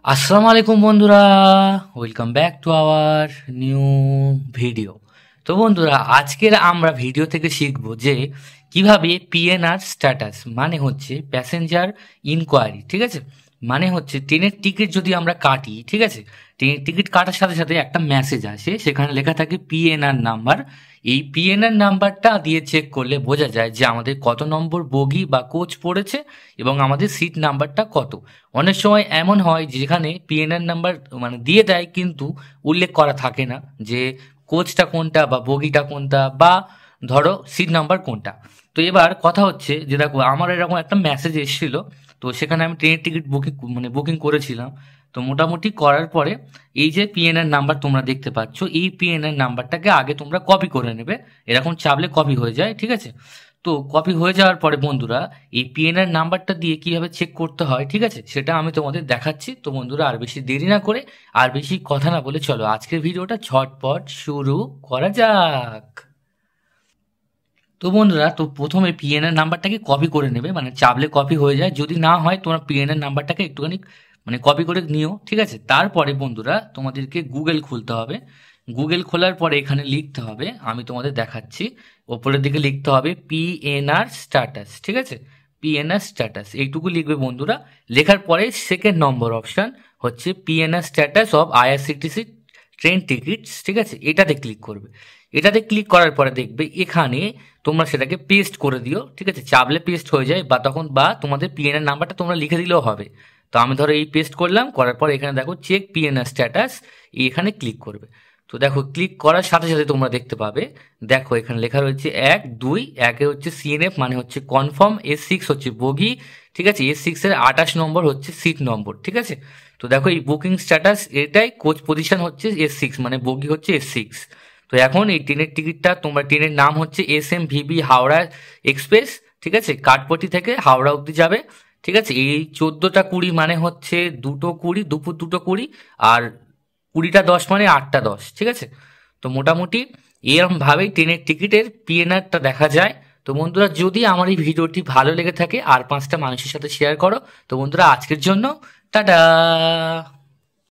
আসসালামু আলাইকুম বন্ধুরা, welcome back to our new video. তো বন্ধুরা, আজকের আমরা ভিডিও থেকে শিখব যে কিভাবে পিএনআর স্ট্যাটাস মানে হচ্ছে প্যাসেঞ্জার ইনকোয়ারি, ঠিক আছে। মানে হচ্ছে ট্রেনের টিকিট যদি আমরা কাটি, ঠিক আছে, ট্রেনের টিকিট কাটার সাথে সাথে একটা মেসেজ আসে, সেখানে লেখা থাকে পিএনআর নাম্বার। এই পিএনআর নাম্বারটা দিয়ে চেক করলে বোঝা যায় যে আমাদের কত নম্বর বগি বা কোচ পড়েছে এবং আমাদের সিট নাম্বারটা কত। অনেক সময় এমন হয় যেখানে পিএনআর নাম্বার মানে দিয়ে দেয় কিন্তু উল্লেখ করা থাকে না যে কোচটা কোনটা বা বগিটা কোনটা বা ধরো সিট নাম্বার কোনটা। তো এবার কথা হচ্ছে যে দেখো, আমার এরকম একটা মেসেজ এসেছিল, তো সেখানে আমি ট্রেনের টিকিট বুকিং করেছিলাম। তো মোটামুটি করার পরে এই যে পিএনআর নাম্বার তোমরা দেখতে পাচ্ছ, এই পিএনআর নাম্বারটাকে আগে তোমরা কপি করে নেবে। এরকম চাপলে কপি হয়ে যায়, ঠিক আছে। তো কপি হয়ে যাওয়ার পরে বন্ধুরা, এই পিএনআর নাম্বারটা দিয়ে কিভাবে চেক করতে হয়, ঠিক আছে, সেটা আমি তোমাদের দেখাচ্ছি। তো বন্ধুরা, আর বেশি দেরি না করে আর বেশি কথা না বলে চলো আজকের ভিডিওটা ঝটপট শুরু করা যাক। তো বন্ধুরা, তো প্রথমে পিএনআর নাম্বারটাকে কপি করে নেবে, মানে চাপলে কপি হয়ে যায়। যদি না হয় তোমরা পিএনআর নাম্বারটাকে একটুখানি মানে কপি করে নিও, ঠিক আছে। তারপরে বন্ধুরা তোমাদেরকে গুগল খুলতে হবে। গুগল খোলার পরে এখানে লিখতে হবে, আমি তোমাদের দেখাচ্ছি, ওপরের দিকে লিখতে হবে পিএনআর স্ট্যাটাস, ঠিক আছে। পিএনআর স্ট্যাটাস এইটুকু লিখবে বন্ধুরা। লেখার পরে সেকেন্ড নম্বর অপশন হচ্ছে PNR status of IRCTC train tickets, ঠিক আছে, এটাতে ক্লিক করবে। এটাতে ক্লিক করার পরে দেখবে এখানে তোমরা সেটাকে পেস্ট করে দিও, ঠিক আছে। চাপলে পেস্ট হয়ে যায় বা তখন বা তোমাদের পিএনআর নাম্বারটা তোমরা লিখে দিলেও হবে। তো আমি ধরো এই পেস্ট করলাম, করার পর এখানে দেখো চেক পিএনআর স্ট্যাটাস, এখানে ক্লিক করবে। তো দেখো, ক্লিক করার সাথে সাথে তোমরা দেখতে পাবে, দেখো এখানে লেখা রয়েছে 1 2। একে হচ্ছে সিএনএফ মানে হচ্ছে কনফার্ম, S6 হচ্ছে বগি, ঠিক আছে, S6 এর 28 নম্বর হচ্ছে সিট নম্বর, ঠিক আছে। তো দেখো এই বুকিং স্ট্যাটাস এটাই, কোচ পজিশন হচ্ছে S6 মানে বগি হচ্ছে S6। তো এখন এই ট্রেনের টিকিটটা তোমরা, ট্রেনের নাম হচ্ছে SMVB হাওড়া এক্সপ্রেস, ঠিক আছে, কাঠপট্টি থেকে হাওড়া অবধি যাবে, ঠিক আছে। এই 14টা 20 মানে হচ্ছে 2টো 20, দুপুর 2টো 20, আর 20টা 10 মানে 8টা 10, ঠিক আছে। তো মোটামুটি এরকম ভাবেই ট্রেনের টিকিটের পিএনআরটা দেখা যায়। তো বন্ধুরা, যদি আমার এই ভিডিওটি ভালো লেগে থাকে আর 5টা মানুষের সাথে শেয়ার করো। তো বন্ধুরা, আজকের জন্য টাটা।